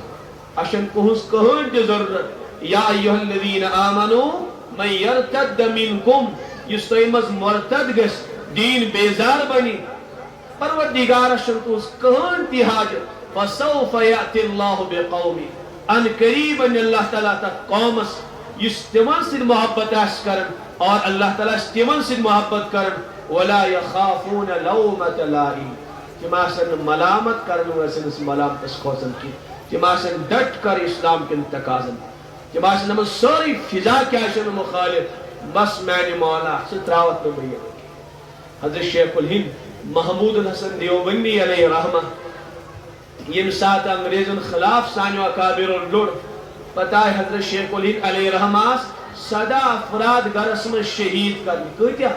اشن کہنس کہن تہ ضرورت یا ایھا الذین آمنوا من یرتد منکم یس تۄہہِ منٛز مرتد گژھِ دین بیزار بنی پروردگار اشن کہنس کہن تہ حاجت فسوف یأتی اللہ بقوم ان قریب اللہ تعالیٰ تک قومس یس تمن سۭتۍ محبت آسہِ کران اور اللہ تعالیٰ تمن سۭتۍ محبت کران ولا یخافون لومۃ لائم تم آسن ملامت کرن وٲلۍ ملامتس کھوژان کی تم آسن ڈٹ کر اسلام کن تقاضن تم آسن نمن سوری فضا کیا چھن مخالف بس میانہ مولا سہ تراوت نہ بہت حضرت شیخ الہند محمود الحسن دیوبندی علیہ رحمہ یم سات انگریزن خلاف سانیو اکابر لڑ پتہ حضرت شیخ الہند علیہ رحمہ 100 افراد گرس من شہید کرنے کتیا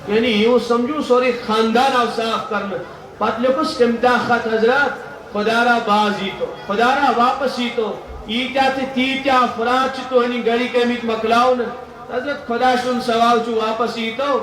یعنی یوں سمجھو سوری خاندان آو صاف کرنے پت لکھس کمتا خط حضرت خدا را باز ہی تو خدا را واپس ہی تو ایتیا تے تیتیا افراد چھ تو ہنی گڑی کمیت مکلاؤن حضرت خدا شن سوال چھ واپس ہی تو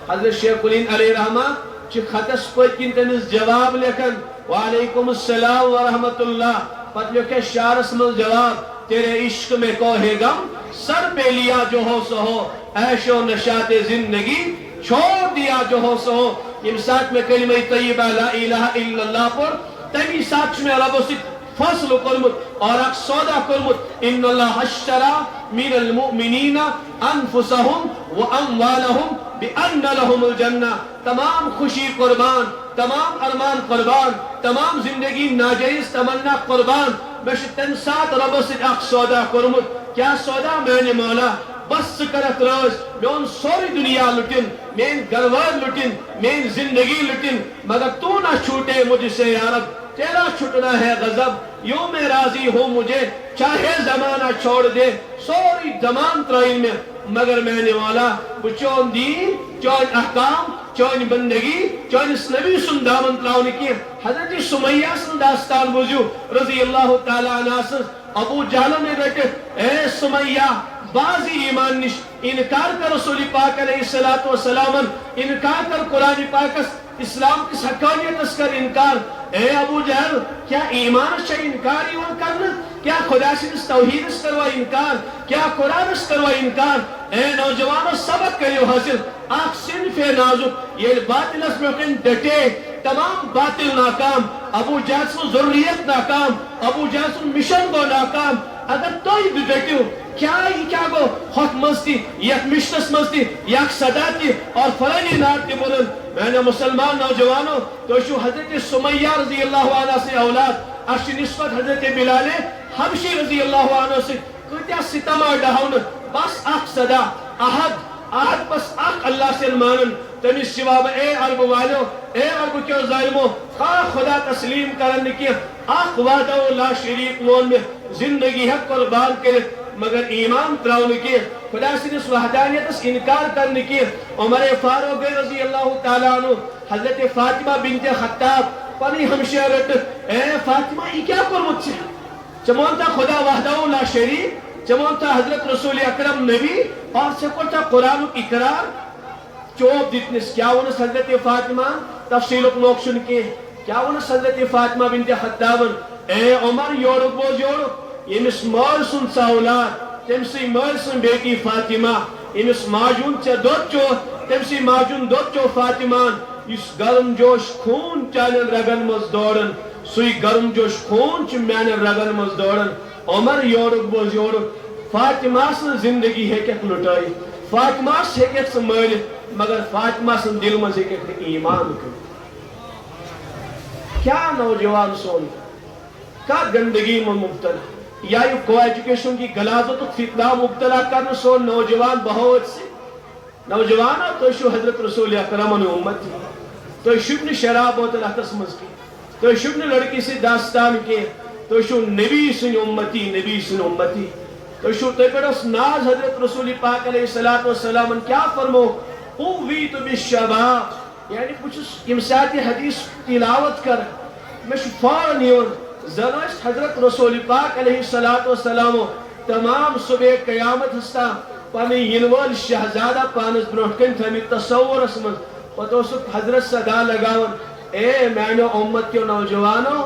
حضرت شیخ الہند علیہ رحمہ چھ خطس پتکن تنس جواب لکھن وعلیکم السلام ورحمت اللہ پت لکھے شارس من جواب تیرے عشق میں کوہ غم سر پہ لیا جو ہو سو ہو عیش و نشاط زندگی چھوڑ دیا جو ہو سو ہو یم ساتھ میں کلمہ طیبہ لا الہ الا اللہ پر تمی ساتھ میں رب سے فصل کرمت اور اک سودا کرمت ان اللہ اشترى من المؤمنین انفسهم و اموالهم بان لهم الجنہ تمام خوشی قربان تمام ارمان قربان تمام زندگی ناجائز تمنا قربان بش تم ساتھ رب سے اک سودا کرمت کیا سودا میں نے مولا بس کرت روز میون سوری دنیا لٹن مین گھروار لٹن مین زندگی لٹن مگر تو نہ چھوٹے مجھ سے یا رب تیرا چھٹنا ہے غضب یوں میں راضی ہوں مجھے چاہے زمانہ چھوڑ دے سوری زمان ترائن میں مگر میں نے والا چون دین چون احکام چون بندگی چون اس نبی سن دامن تلاؤن کی حضرت سمیہ سن داستان بوزیو رضی اللہ تعالیٰ عنہ سن ابو جہل نے رکھے اے سمیہ بعضی ایمان نش انکار کر رسول پاک علیہ السلام انکار کر قرآن پاک اسلام کی حقانیت اس کر انکار اے ابو جہل کیا ایمان سے انکار ایمان کرنا کیا خدا سے توحید اس کروا انکار کیا قرآن اس کروا انکار اے نوجوانوں سبق کریو حاصل آخ صنف نازک یہ باطل اس میں ڈٹے تمام باطل ناکام ابو جہل سے ضروریت ناکام ابو جہل سے مشن کو ناکام اگر تو ہی ڈٹیو کیا گو حق مستی یک مشتس مستی یک صدا تی اور فلانی نار تی بولن میں نے مسلمان نوجوانوں تو شو حضرت سمیہ رضی اللہ عنہ سے اولاد اشی نسبت حضرت بلال حبشی رضی اللہ عنہ سے کتیا ستمہ ڈہون بس اک صدا احد بس اک اللہ سے مانن تمی سواب اے عرب والو اے عرب کیوں ظالمو خدا تسلیم کرن کی اک وعدہ لا شریک لون میں زندگی حق قربان کرے مگر ایمان تراؤن کی خدا سے اس وحدانیت اس انکار کرنے کی عمر فاروق رضی اللہ تعالیٰ عنہ حضرت فاطمہ بنت خطاب پنی ہمشہ رٹ اے فاطمہ یہ کیا کرمت سے چمونتا خدا وحدہ لا شریک چمونتا حضرت رسول اکرم نبی اور سکرتا قرآن اقرار چوب دیتنس کیا ونس حضرت فاطمہ تفصیل اپنوکشن کے کیا ونس حضرت فاطمہ بنت خطاب اے عمر یورک بوز یورک یمس مال سن ساولاد تم سی مال سن بیٹی فاطمہ یمس ماجون چا دوت چو تم سی ماجون دوت چو فاطمان اس گرم جوش خون چالن رگن مز دوڑن سوی گرم جوش خون چ میانن رگن مز دوڑن عمر یورک بوز یورک فاطمہ سن زندگی ہے کہ لٹائی فاطمہ سے کہ سمال مگر فاطمہ سن دل مز ہے کہ ایمان کر کیا نوجوان سون کا گندگی میں مبتلا یا یہ کو ایجوکیشن کی غلاظت و فتنہ مبتلا کرنے سو نوجوان بہت سے نوجوان تو شو حضرت رسول اکرم نے امت تو شبن شراب ہوتا لحظ مزکی تو شبن لڑکی سے داستان کے تو شو نبی سن امتی نبی سن امتی تو شو تو پڑھو ناز حضرت رسول پاک علیہ السلام کیا فرمو قویت بالشباب یعنی کچھ امساتی حدیث تلاوت کر میں شفار نیون زنشت حضرت رسول پاک علیہ السلام تمام صبح قیامت ہستا پانی ینوال شہزادہ پانس برونٹ کن تھمی تصور اسمن پتو سب حضرت صدا لگاون اے میانو امت کیو نوجوانو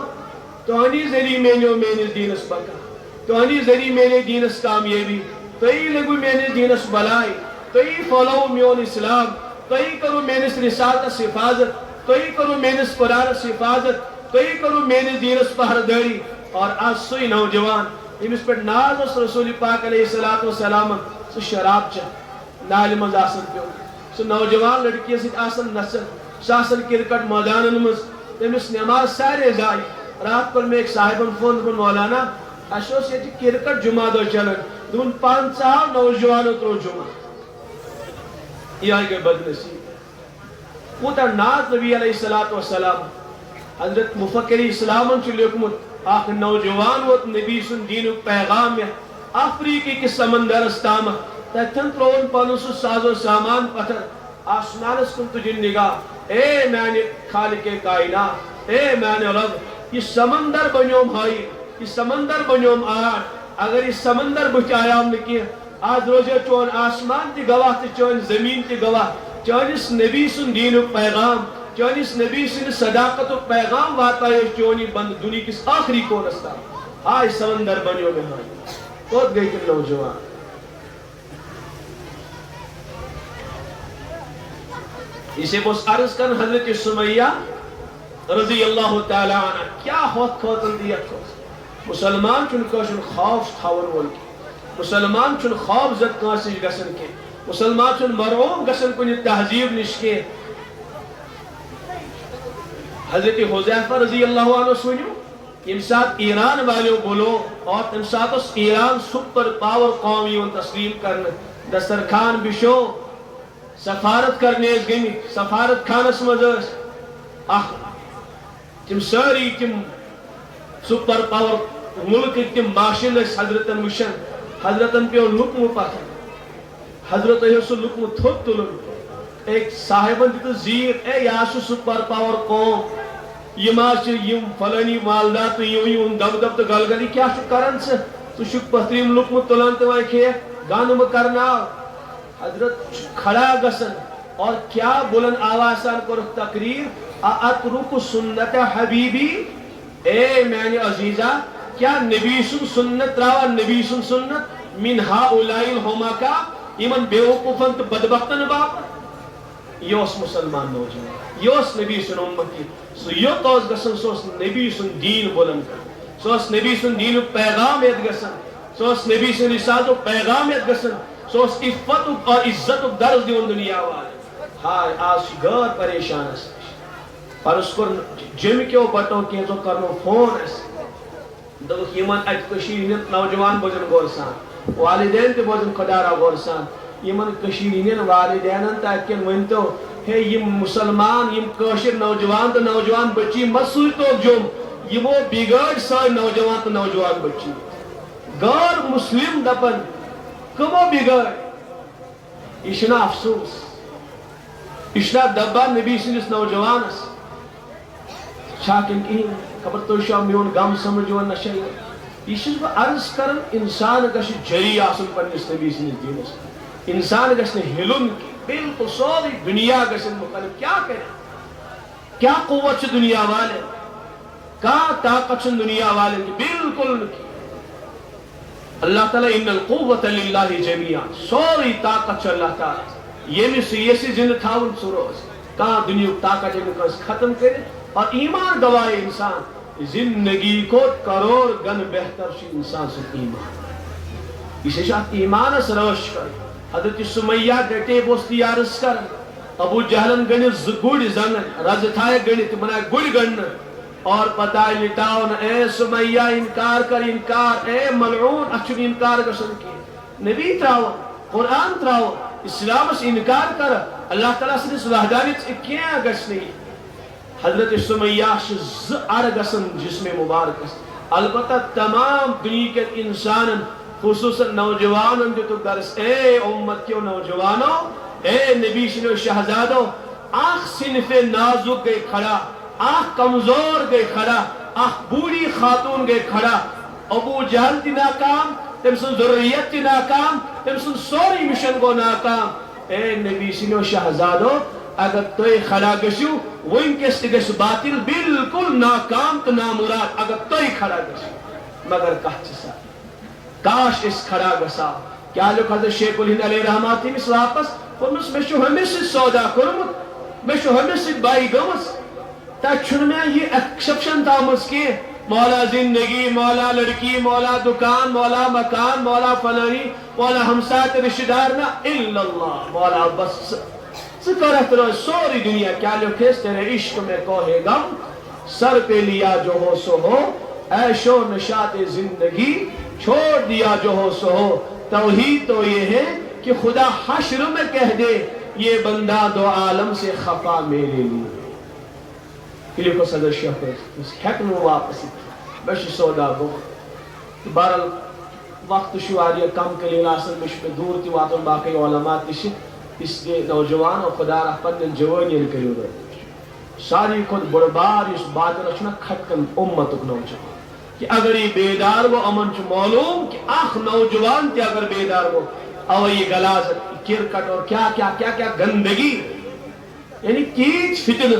تہنی ذریعہ مینو میانس دینس بقا تہنی ذریعہ میانے دینس کامیابی تھی لگو میانس دینس بلائی تھی فالو میون اسلام تھی کرو میانس رسالتس حفاظت تھی کرو میانس قرآنس حفاظت تھی کرو میانس دینس پہرداری اور آج سوئی نوجوان یمس پہ ناز اس رسول پاک علیہ السلام سو شراب چا نال مز آسن پیو سو نوجوان لڑکی سید آسن نسل ساسن کرکٹ میدان مز تمس نماز سارے ضائع رات پر میں ایک صاحبن فون دن مولانا اس یہ کرکٹ جمعہ دو چلن دون 50 نوجوانوں ترو جمعہ یہ آئی گئے بدنصیب پوتا ناز نبی علیہ السلام حضرت مفکری اسلامن چھ لیکمت آخ نوجوان وت نبی سن دین پیغام افریقی کے سمندر استام تتن ترون پن سہ ساز و سامان پتھر آسمانس کن تجن نگاہ اے میانے خالق کائنات اے میانے رب یہ سمندر بنیوم ہائی یہ سمندر بنیوم آر اگر یہ سمندر بچ آیام نکی آج روزے چون آسمان تی گواہ تی چون زمین تی گواہ چونس نبی سن دین پیغام چونس نبی سن صداقت و پیغام واتا ہے چونی بند دنیا کس آخری کون استا آج سمندر بنیوم ہائی کود گئی تم نوجوان اسے بس عرض کن حضرت سمیہ رضی اللہ تعالی عنہ کیا ہوت کھوتن دیت کھوت مسلمان چون کشن خوف تھاون ول کی مسلمان چون خوف زد کانسش گسن کے مسلمان چون مرعوب گسن کنی تہذیب نش کے حضرت حذیفہ رضی اللہ عنہ سنیو امسات ایران والے بولو اور امسات اس ایران سپر پاور قومی ان تسلیم کرنے دسترخان بشو سفارت کرنے اس گمی سفارت خانس مزس تم ساری تم سپر پاور ملک تم باشند حضرتن وشن حضرتن پیو لکم پتھر حضرت سو لکم تھوک تلن ایک صاحبن دیتا زیر اے یاسو سپر پاور قوم یہ ماچ یم فلانی مالدار تو یوں دب دب تو گل گلی کیا شو کرن سے تو شک پتریم لکم تلن تو وائے کھے گانم کرنا حضرت کھڑا گسن اور کیا بلند آوازان کو تقریر اترک سنت حبیبی اے میانی عزیزہ کیا نبی سن سنت راوا نبی سن سنت من ہاؤلائی الحماقہ ایمن بیوقوفن تو بدبختن باپ یہ اس مسلمان نوجوان یہ اس نبی سن امتی سو یہ توز گسن سو اس نبی سن دین بلند کر سو اس نبی سن دین پیغام ایت گسن سو اس نبی سن رسالت پیغام ایت گسن سو اس عفت اور عزت درز دیون دنیا والے ہائے آج گھر پریشان ہے پر اس پر جم کیوں بٹوں کی جو کرنو فون ہے دوست یمن اج کشیر نوجوان بوزن گورسان والدین تے بوزن خدارا گورسان یمن کشیر والدین تا کن ونتو ہے یم مسلمان یم کشیر نوجوان تو نوجوان بچی مسوی تو جم یمو بگڑ سای نوجوان تو نوجوان بچی غیر مسلم دپن کمو بگڑ اشنا افسوس اشنا دبا نبی سنس نوجوانس شاکن کی خبر تو شاہ میون غم سمجھوان نشہ یہ چیز بہ عرض کرن انسان گژھِ جری آسن پننس نبی سنس دینس انسان گژھِ نہٕ ہلن بالکل سورے دنیا گژھن مختلف کیا کرے کیا قوت چھ دنیا والے کا طاقت چھ دنیا والے بالکل اللہ تعالیٰ ان القوت للہ جمیعا سوری طاقت چھ اللہ تعالیٰ یہ سے زندہ تھاون سروس کہاں دنیا طاقت ختم کرے اور ایمان گوائے انسان زندگی کو کروڑ گن بہتر سے انسان سے ایمان اسے شاہد ایمان سروش کر حضرت سمیہ ڈٹے بوستی عرض کر ابو جہلن گنی گڑ زنن رز تھائے گنی تو بنا گڑ گن اور پتہ لٹاؤن اے سمیہ انکار کر انکار اے ملعون اچھن انکار کرسن کی نبی تراؤ قرآن تراؤ اسلام سے انکار کر اللہ تعالیٰ سے اس وحدانیت کیا گش نہیں حضرت سمیہ ز ارگسن جسم مبارک البتہ تمام دنیا کے انسان خصوصاً نوجوانوں جو تو درس اے امت کیوں نوجوانوں اے نبی شنو شہزادوں آنکھ صنف نازک گئے کھڑا آنکھ کمزور گئے کھڑا آنکھ بوڑھی خاتون گئے کھڑا ابو جہل تی ناکام تم سن ذریت تی ناکام تم سن سوری مشن کو ناکام اے نبی شنو شہزادوں اگر تُہۍ کھڑا گژھِو وٕنکٮ۪س تہِ گژھِ باطل بالکل ناکام تہٕ نامراد اگر تُہۍ کھڑا گژھِو مگر کتھ چھِ سا کاش أسۍ کھڑا گژھا کیٛاہ لیوٚکھ حضرت شیخ الہند علیہ رحمٰن تٔمِس واپس ووٚنمَس مےٚ چھُ ہُمِس سۭتۍ سودا کوٚرمُت مےٚ چھُ ہُمِس سۭتۍ باے گٔمٕژ تتہِ چھُنہٕ مےٚ یہِ ایکسیپشن تھٲومٕژ کینٛہہ مولا زندگی مولا لڑکی مولا دکان مولا مکان مولا فلانی مولا ہمسائے تہٕ رشتہ دار نہ الا اللہ مولا بس ژٕ کَرَتھ روز سورُے دنیا کیٛاہ لیوٚکھُس تیرے عشق میں کوہ غم سر پہ لیا جو ہو سو ہو عیش و نشاط زندگی چھوڑ دیا جو ہو سو ہو توحید تو یہ ہے کہ خدا حشر میں کہہ دے یہ بندہ دو عالم سے خفا میرے لیے یہ کو صدر شیخ ہیکن واپس میں سودا گو بہرحال وقت شواری کم قلیل آسن میں دور تی واتن باقی علماء تش اس لیے نوجوان اور خدا رہ پن جوانی کرو ساری خود بڑبار اس بات رچنا کھٹکن امت نوجوان کہ اگر یہ بیدار وہ امن چھ معلوم کہ آخ نوجوان تے اگر بیدار وہ او یہ غلاظت کرکٹ اور کیا کیا کیا کیا گندگی یعنی کیچ فتن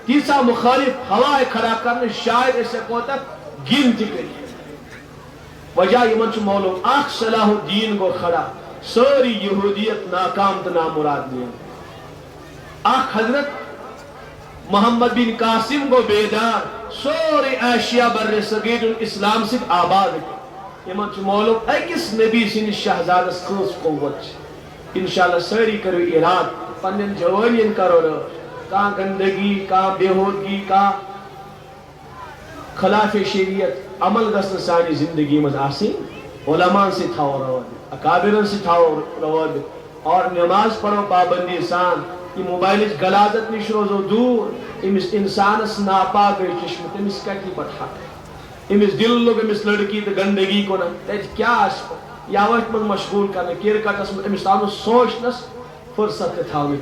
تیسا مخالف ہوائے کھڑا کرنے شاید اسے کوتا گنتی کری وجہ یمن چھ معلوم آخ صلاح الدین کو کھڑا ساری یہودیت ناکام تو نامراد دیا آخ حضرت محمد بن قاسم کو بیدار سوری ایشیا بر صغیر اسلام سے آباد یمن چھ معلوم اکس نبی سن شہزاد خاص قوت انشاءاللہ ساری کرو اراد پنن جوانین کرو کہاں گندگی کہاں بےہودگی کہاں خلاف شریعت عمل گژھن سانی زندگی مز آسن علماء سے تھاو روابط اکابرن سے تھاو روابط اور نماز پڑھو پابندی سان یہ موبائل غلاظت نش روزو دور امس انسانس ناپاک گئی چشم تمس کتی پتہ امس دل لوگ امس لڑکی تو گندگی کو تت کیا یا وقت من مشغول کرنے کرکٹس من امس تام سوچنس فرصت تھاو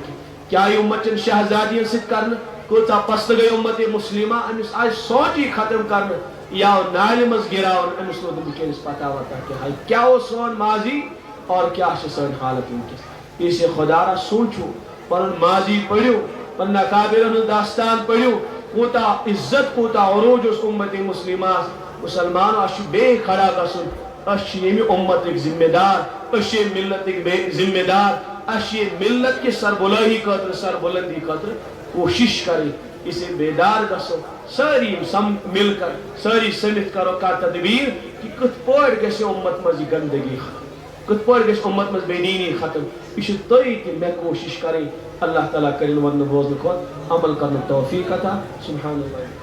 کیا یہ امت چن شہزادین ست کرنے کوتا پست گئی امت مسلمہ امس آج سوچی ختم کرنے یا نال مز گراون امس لوگ بکینس پتہ ہوتا کہ ہائی کیا ہو سون ماضی اور کیا سون حالت انکس اسے خدا را سوچو پر ماضی پڑھو پر نکابرن داستان پڑھو کوتا عزت کوتا عروج اس امت مسلمہ مسلمان اش بے کھڑا گسن اش یمی امت ایک ذمہ دار اش ملت ایک ذمہ دار اش ملت کے سربلندی خاطر سربلندی خاطر کوشش کرے اسے بیدار گسو ساری مل کر ساری سمت کرو کا تدبیر کہ کت پوڑ گسے امت مز گندگی کت پوڑ گسے امت مز بے دینی ختم یہ توئی کہ میں کوشش کریں اللہ تعالیٰ کرن ون بوزن کھت عمل کرن توفیق عطا سبحان اللہ